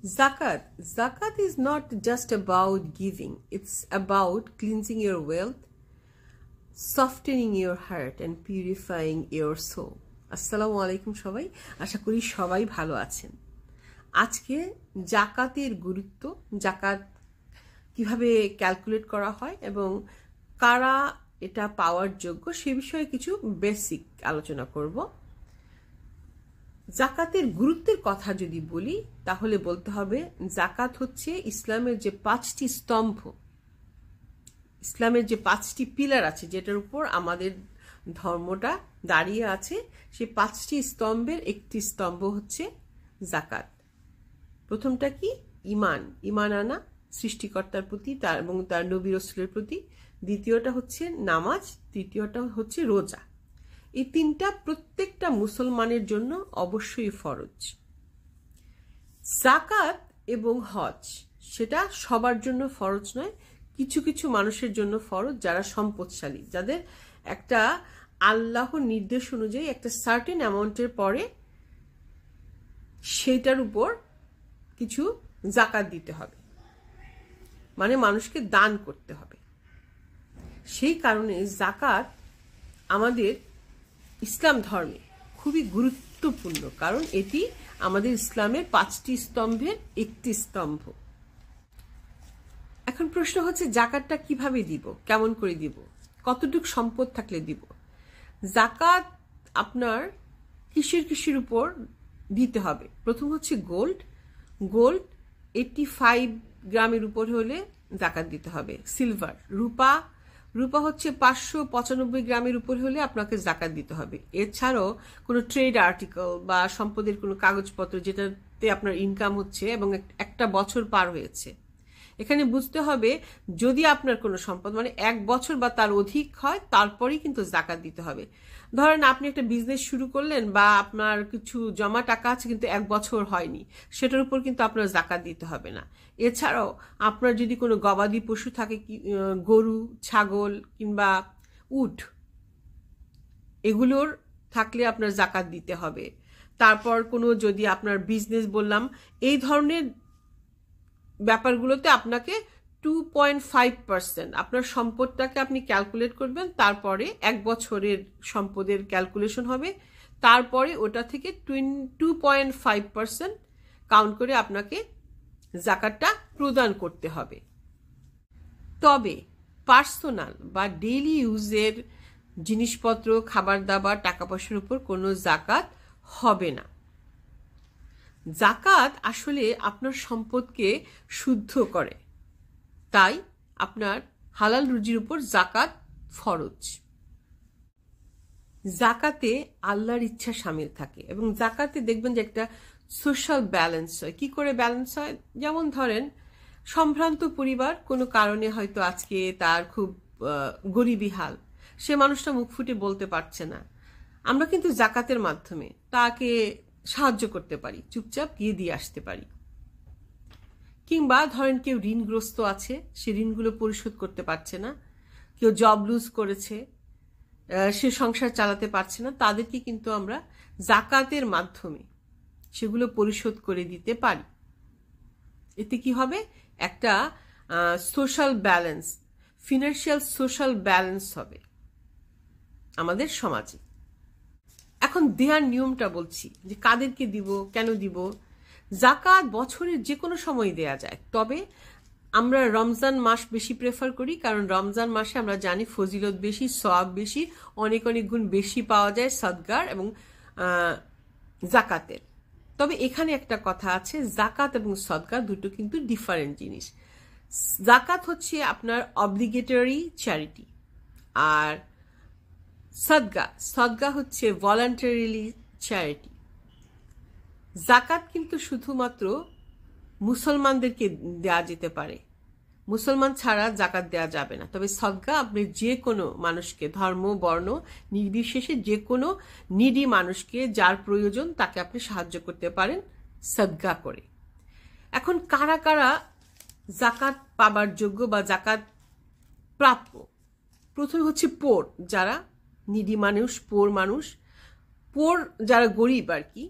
Zakat. Zakat is not just about giving. It's about cleansing your wealth, softening your heart and purifying your soul. আসসালামু আলাইকুম সবাই, আশা করি সবাই ভালো আছেন। আজকে জাকাতের গুরুত্ব, জাকাত কিভাবে ক্যালকুলেট করা হয় এবং কারা এটা পাওয়ার যোগ্য সে বিষয়ে কিছু বেসিক আলোচনা করব। জাকাতের গুরুত্বের কথা যদি বলি তাহলে বলতে হবে জাকাত হচ্ছে ইসলামের যে 5টি স্তম্ভ, ইসলামের যে 5টি পিলার আছে যেটার উপর আমাদের ধর্মটা দাঁড়িয়ে আছে, সেই 5টি স্তম্ভের একটি স্তম্ভ হচ্ছে জাকাত। প্রথমটা কি? ঈমান, ঈমান আনা সৃষ্টিকর্তার প্রতি তার এবং তার নবী রাসূলের প্রতি। দ্বিতীয়টা হচ্ছে নামাজ, তৃতীয়টা হচ্ছে রোজা। এই তিনটা প্রত্যেকটা মুসলমানের জন্য অবশ্যই ফরজ। জাকাত এবং হজ সেটা সবার জন্য ফরজ নয়, কিছু কিছু মানুষের জন্য ফরজ যারা সম্পদশালী, যাদের একটা আল্লাহর নির্দেশ অনুযায়ী একটা সার্টেন অ্যামাউন্টের পরে সেটার উপর কিছু জাকাত দিতে হবে, মানে মানুষকে দান করতে হবে। সেই কারণে জাকাত আমাদের ইসলাম ধর্মে খুবই গুরুত্বপূর্ণ, কারণ এটি আমাদের ইসলামের 5টি স্তম্ভের একটি স্তম্ভ। এখন প্রশ্ন হচ্ছে জাকাতটা কিভাবে দিব, কেমন করে দিব, কতটুকু সম্পদ থাকলে দিব? জাকাত আপনার কিসের কিসের উপর দিতে হবে? প্রথম হচ্ছে গোল্ড। গোল্ড 85 গ্রামের উপর হলে জাকাত দিতে হবে। সিলভার, রূপা হচ্ছে 595 গ্রামের উপর হলে আপনাকে জাকাত দিতে হবে। এছাড়াও কোনো ট্রেড আর্টিকেল বা সম্পদের কোনো কাগজপত্র যেটাতে আপনার ইনকাম হচ্ছে এবং একটা বছর পার হয়েছে, এখানে বুঝতে হবে যদি আপনার কোনো সম্পদ মানে 1 বছর বা তার অধিক হয় তারপরেই কিন্তু জাকাত দিতে হবে। ধরেন আপনি একটা বিজনেস শুরু করলেন বা আপনার কিছু জমা টাকা আছে কিন্তু 1 বছর হয়নি, সেটার উপর কিন্তু আপনার জাকাত দিতে হবে না। এছাড়াও আপনার যদি কোনো গবাদি পশু থাকে, গরু, ছাগল কিংবা উট, এগুলোর থাকলে আপনার জাকাত দিতে হবে। তারপর কোনো যদি আপনার বিজনেস বললাম এই ধরনের ব্যাপারগুলোতে আপনাকে 2.5% আপনার সম্পদটাকে আপনি ক্যালকুলেট করবেন, তারপরে 1 বছরের সম্পদের ক্যালকুলেশন হবে, তারপরে ওটা থেকে 2.5% কাউন্ট করে আপনাকে জাকাতটা প্রদান করতে হবে। তবে পার্সোনাল বা ডেইলি ইউজের জিনিসপত্র, খাবার দাবার, টাকা পয়সার উপর কোনো জাকাত হবে না। জাকাত আসলে আপনার সম্পদকে শুদ্ধ করে, তাই আপনার হালাল রুজির উপর জাকাত ফরজ। জাকাতে আল্লাহর ইচ্ছা শামিল থাকে এবং জাকাতে দেখবেন যে একটা সোশ্যাল ব্যালেন্স হয়। কি করে ব্যালেন্স হয়? যেমন ধরেন সম্ভ্রান্ত পরিবার, কোনো কারণে হয়তো আজকে তার খুব গরিবী হাল, সে মানুষটা মুখ ফুটে বলতে পারছে না, আমরা কিন্তু জাকাতের মাধ্যমে তাকে সাহায্য করতে পারি, চুপচাপ গিয়ে দিয়ে আসতে পারি। কিংবা ধরেন কেউ ঋণগ্রস্ত আছে, সে ঋণগুলো পরিশোধ করতে পারছে না, কেউ জব লুজ করেছে, সে সংসার চালাতে পারছে না, তাদেরকে কিন্তু আমরা জাকাতের মাধ্যমে সেগুলো পরিশোধ করে দিতে পারি। এতে কি হবে? একটা social balance, financial social balance হবে আমাদের সমাজে। এখন দেওয়ার নিয়মটা বলছি যে কাদেরকে দিব, কেন দিব। জাকাত বছরের যে কোনো সময় দেয়া যায়, তবে আমরা রমজান মাস বেশি প্রেফার করি, কারণ রমজান মাসে আমরা জানি ফজিলত বেশি, সওয়াব বেশি, অনেক অনেক গুণ বেশি পাওয়া যায় সাদগার এবং জাকাতের। তবে এখানে একটা কথা আছে, জাকাত এবং সদকা দুটো কিন্তু ডিফারেন্ট জিনিস। জাকাত হচ্ছে আপনার অব্লিগেটরি চ্যারিটি, আর সদকা হচ্ছে ভলান্টারিলি চ্যারিটি। জাকাত কিন্তু শুধুমাত্র মুসলমানদেরকে দেয়া যেতে পারে, মুসলমান ছাড়া জাকাত দেয়া যাবে না। তবে সদকা আপনি যে কোনো মানুষকে, ধর্ম বর্ণ নির্বিশেষে যে কোনো নিডি মানুষকে, যার প্রয়োজন তাকে আপনি সাহায্য করতে পারেন সদকা করে। এখন কারা কারা জাকাত পাবার যোগ্য বা জাকাত প্রাপ্য? প্রথমে হচ্ছে পোর, যারা নিডি মানুষ, পোর মানুষ, পোর যারা গরিব আর কি,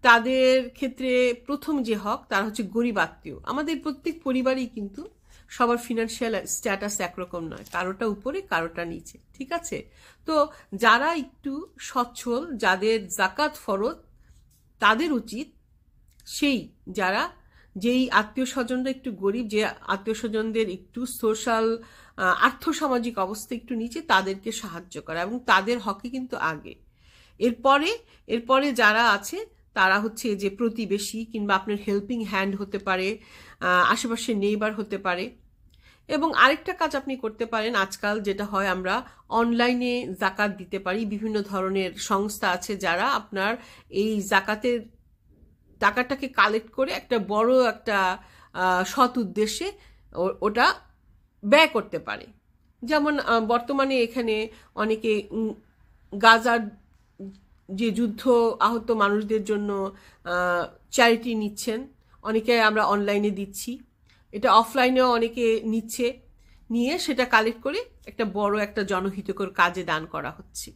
তাদের ক্ষেত্রে প্রথম যে হক তারা হচ্ছে গরিব আত্মীয়। আমাদের প্রত্যেক পরিবারই কিন্তু সবার ফিনান্সিয়াল স্ট্যাটাস একরকম নয়, কারোটা উপরে কারোটা নিচে, ঠিক আছে? তো যারা একটু সচ্ছল, যাদের জাকাত ফরজ, তাদের উচিত যেই আত্মীয় স্বজনরা একটু গরিব, যে আত্মীয় স্বজনদের একটু সোশ্যাল আর্থসামাজিক অবস্থা একটু নিচে, তাদেরকে সাহায্য করা, এবং তাদের হকে কিন্তু আগে। এরপরে যারা আছে তারা হচ্ছে যে প্রতিবেশী কিংবা আপনার হেল্পিং হ্যান্ড হতে পারে, আশেপাশে নেইবার হতে পারে। এবং আরেকটা কাজ আপনি করতে পারেন, আজকাল যেটা হয়, আমরা অনলাইনে জাকাত দিতে পারি। বিভিন্ন ধরনের সংস্থা আছে যারা আপনার এই জাকাতের টাকাটাকে কালেক্ট করে একটা বড় একটা সৎ উদ্দেশ্যে ওটা ব্যয় করতে পারে। যেমন বর্তমানে এখানে অনেকে গাজার যে যুদ্ধ আহত মানুষদের জন্য চ্যারিটি নিচ্ছেন, অনেকে আমরা অনলাইনে দিচ্ছি, এটা অফলাইনেও অনেকে নিয়ে সেটা কালেক্ট করে একটা বড় একটা জনহিতকর কাজে দান করা হচ্ছে।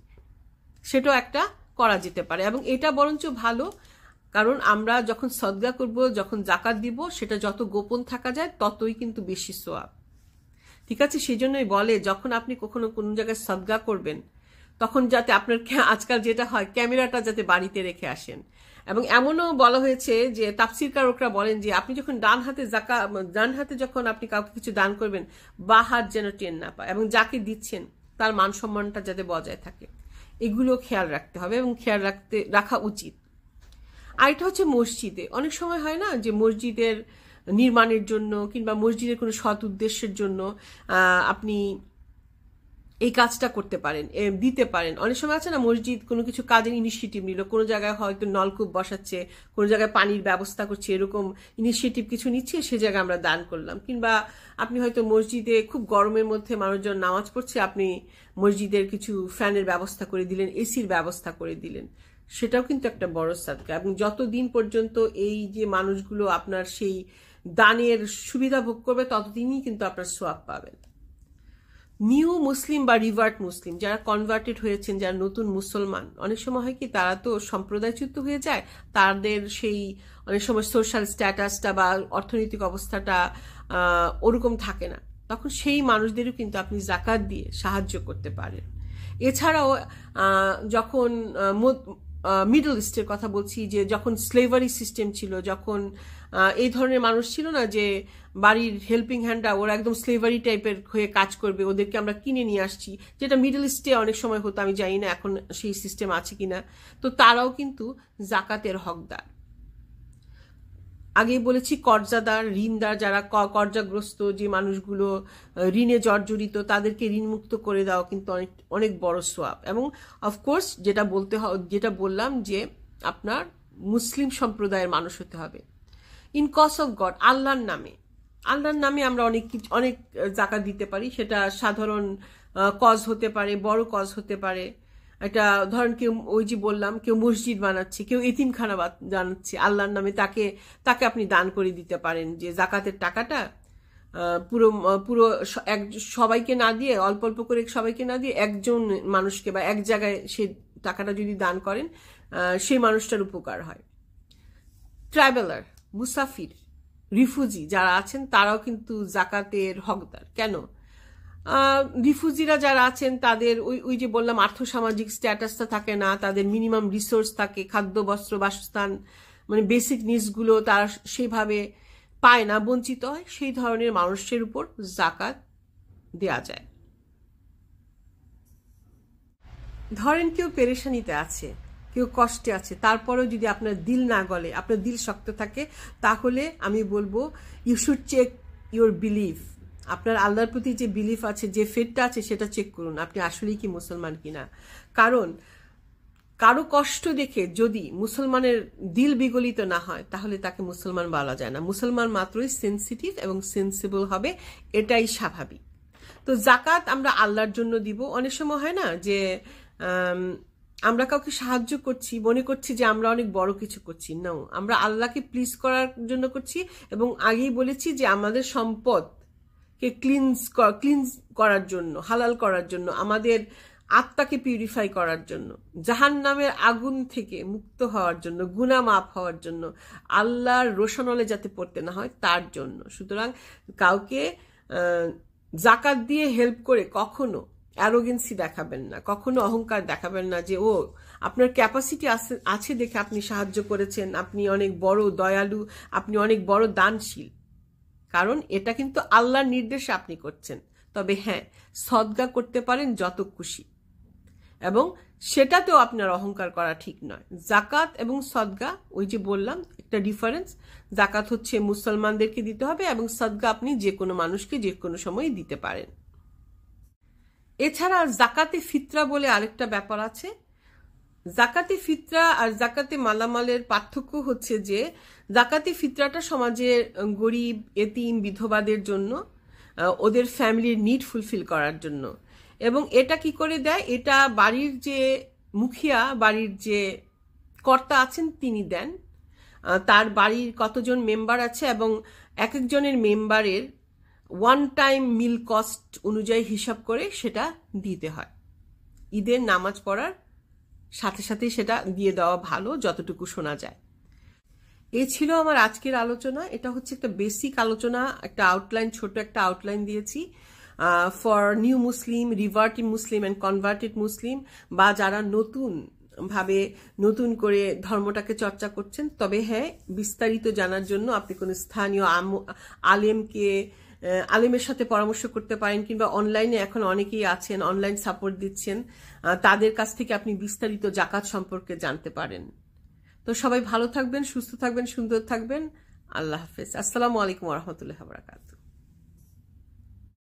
সেটাও একটা করা যেতে পারে, এবং এটা বরঞ্চ ভালো, কারণ আমরা যখন সদকা করব, যখন জাকাত দিব, সেটা যত গোপন থাকা যায় ততই কিন্তু বেশি সওয়াব, ঠিক আছে? সেই জন্যই বলে যখন আপনি কখনো কোনো জায়গায় সদকা করবেন, তখন যাতে আপনার, আজকাল যেটা হয়, ক্যামেরাটা যাতে বাড়িতে রেখে আসেন। এবং এমনও বলা হয়েছে যে তাফসীরকারকরা বলেন যে আপনি যখন ডান হাতে যখন আপনি কাউকে কিছু দান করবেন, বা হাত যেন টেন না পায়, এবং যাকে দিচ্ছেন তার মান সম্মানটা যাতে বজায় থাকে, এগুলো খেয়াল রাখতে হবে এবং রাখা উচিত। আর এটা হচ্ছে মসজিদে অনেক সময় হয় না যে মসজিদের নির্মাণের জন্য কিংবা মসজিদের কোনো সৎ উদ্দেশ্যের জন্য আপনি এই কাজটা করতে পারেন, দিতে পারেন। অনেক সময় আছে না, মসজিদ কোনো কিছু কাজের ইনিশিয়েটিভ নিল, কোনো জায়গায় হয়তো নলকূপ বসাচ্ছে, কোনো জায়গায় পানির ব্যবস্থা করছে, এরকম ইনিশিয়েটিভ কিছু নিচ্ছে, সে জায়গায় আমরা দান করলাম। কিংবা আপনি হয়তো মসজিদে খুব গরমের মধ্যে মানুষজন নামাজ পড়ছে, আপনি মসজিদের কিছু ফ্যানের ব্যবস্থা করে দিলেন, এসির ব্যবস্থা করে দিলেন, সেটাও কিন্তু একটা বড় সাদকা। এবং যতদিন পর্যন্ত এই যে মানুষগুলো আপনার সেই দানের সুবিধা ভোগ করবে, ততদিনই কিন্তু আপনার সোয়াব পাবেন। নিউ মুসলিম বা রিভার্ট মুসলিম, যারা কনভার্টেড হয়েছেন, যারা নতুন মুসলমান, অনেক সময় হয় কি তারা তো সম্প্রদায়চ্যুত হয়ে যায়, তাদের সেই অনেক সময় সোশ্যাল স্ট্যাটাসটা বা অর্থনৈতিক অবস্থাটা ওরকম থাকে না, তখন সেই মানুষদেরও কিন্তু আপনি জাকাত দিয়ে সাহায্য করতে পারেন। এছাড়াও যখন মিডল ইস্টের কথা বলছি, যে যখন স্লেভারি সিস্টেম ছিল, যখন এই ধরনের মানুষ ছিল না যে বাড়ির হেল্পিং হ্যান্ডরা ওরা একদম স্লেভারি টাইপের হয়ে কাজ করবে, ওদেরকে আমরা কিনে নিয়ে আসছি, যেটা মিডল ইস্টে অনেক সময় হতো, আমি জানি না এখন সেই সিস্টেম আছে কিনা। তো তারাও কিন্তু জাকাতের হকদার। আগেই বলেছি কর্জাদার, ঋণদার, যারা কর্জাগ্রস্ত যে মানুষগুলো ঋণে জর্জরিত, তাদেরকে ঋণমুক্ত করে দেওয়া কিন্তু অনেক অনেক বড় সোয়াব। এবং অফকোর্স যেটা বললাম যে আপনার মুসলিম সম্প্রদায়ের মানুষ হতে হবে। ইন কজ অফ গড, আল্লাহর নামে আমরা অনেক জাকাত দিতে পারি। সেটা সাধারণ কজ হতে পারে, বড় কজ হতে পারে। একটা ধরেন কেউ, ওই যে বললাম, কেউ মসজিদ বানাচ্ছে, কেউ এতিমখানা বানাচ্ছে আল্লাহর নামে, তাকে আপনি দান করে দিতে পারেন। যে জাকাতের টাকাটা পুরো সবাইকে না দিয়ে, অল্প অল্প করে সবাইকে না দিয়ে, একজন মানুষকে বা এক জায়গায় সেই টাকাটা যদি দান করেন, সেই মানুষটার উপকার হয়। ট্রাভেলার, মুসাফির, রিফিউজি যারা আছেন, তারাও কিন্তু জাকাতের হকদার। কেন? রিফিউজিরা যারা আছেন, তাদের ওই যে বললাম আর্থসামাজিক স্ট্যাটাসটা থাকে না, তাদের মিনিমাম রিসোর্স থাকে, খাদ্য, বস্ত্র, বাসস্থান, মানে বেসিক নিডসগুলো তারা সেইভাবে পায় না, বঞ্চিত হয়। সেই ধরনের মানুষের উপর জাকাত দেয়া যায়। ধরেন কেউ পেরেশানিতে আছে, কেউ কষ্টে আছে, তারপরেও যদি আপনার দিল না গলে, আপনার দিল শক্ত থাকে, তাহলে আমি বলবো you should check your belief. আপনার আল্লাহর প্রতি যে বিলিফ আছে, যে ফেটটা আছে, সেটা চেক করুন আপনি আসলেই কি মুসলমান কিনা। কারণ কারো কষ্ট দেখে যদি মুসলমানের দিল বিগলিত না হয়, তাহলে তাকে মুসলমান বলা যায় না। মুসলমান মাত্রই সেন্সিটিভ এবং সেন্সিবল হবে, এটাই স্বাভাবিক। তো জাকাত আমরা আল্লাহর জন্য দিব। অনেক সময় হয় না যে আমরা কাউকে সাহায্য করছি, মনে করছি যে আমরা অনেক বড় কিছু করছি। না, আমরা আল্লাহকে প্লিজ করার জন্য করছি। এবং আগেই বলেছি যে আমাদের সম্পদকে ক্লিনজ করার জন্য, হালাল করার জন্য, আমাদের আত্মাকে পিউরিফাই করার জন্য, জাহান্নামের আগুন থেকে মুক্ত হওয়ার জন্য, গুনাহ মাফ হওয়ার জন্য, আল্লাহর রোশনলে যাতে পড়তে না হয় তার জন্য। সুতরাং কাউকে জাকাত দিয়ে হেল্প করে কখনো অ্যারোগেন্সি দেখাবেন না, কখনো অহংকার দেখাবেন না যে ও আপনার ক্যাপাসিটি আছে দেখে আপনি সাহায্য করেছেন, আপনি অনেক বড় দয়ালু, আপনি অনেক বড় দানশীল। কারণ এটা কিন্তু আল্লাহর নির্দেশে আপনি করছেন। তবে হ্যাঁ, সদকা করতে পারেন যত খুশি, এবং সেটাতেও আপনার অহংকার করা ঠিক নয়। জাকাত এবং সদকা, ওই যে বললাম একটা ডিফারেন্স। জাকাত হচ্ছে মুসলমানদেরকে দিতে হবে এবং সদকা আপনি যে কোনো মানুষকে যে কোনো সময় দিতে পারেন। এছাড়া জাকাতে ফিতরা বলে আরেকটা ব্যাপার আছে। জাকাতে ফিতরা আর জাকাতে মালামালের পার্থক্য হচ্ছে যে জাকাতে ফিতরাটা সমাজের গরিব, এতিম, বিধবাদের জন্য, ওদের ফ্যামিলির নিড ফুলফিল করার জন্য। এবং এটা কি করে দেয়, এটা বাড়ির যে মুখিয়া, বাড়ির যে কর্তা আছেন তিনি দেন। তার বাড়ির কতজন মেম্বার আছে এবং এক একজনের মেম্বারের ওয়ান টাইম মিল কস্ট অনুযায়ী হিসাব করে সেটা দিতে হয়। ঈদের নামাজ পড়ার সাথে সাথেই সেটা দিয়ে দেওয়া ভালো, যতটুকু শোনা যায়। এই ছিল আমার আজকের আলোচনা। এটা হচ্ছে একটা বেসিক আলোচনা, একটা আউটলাইন, ছোট একটা আউটলাইন দিয়েছি for new Muslim, reverting Muslim and converted Muslim, বা যারা নতুন করে ধর্মটাকে চর্চা করছেন। তবে হ্যাঁ, বিস্তারিত জানার জন্য আপনি কোনো স্থানীয় আলেমের সাথে পরামর্শ করতে পারেন, কিংবা অনলাইনে এখন অনেকেই আছেন, অনলাইন সাপোর্ট দিচ্ছেন, তাদের কাছ থেকে আপনি বিস্তারিত জাকাত সম্পর্কে জানতে পারেন। তো সবাই ভালো থাকবেন, সুস্থ থাকবেন, সুন্দর থাকবেন। আল্লাহ হাফেজ। আসসালামু আলাইকুম ওয়া রাহমাতুল্লাহি ওয়া বারাকাতুহু।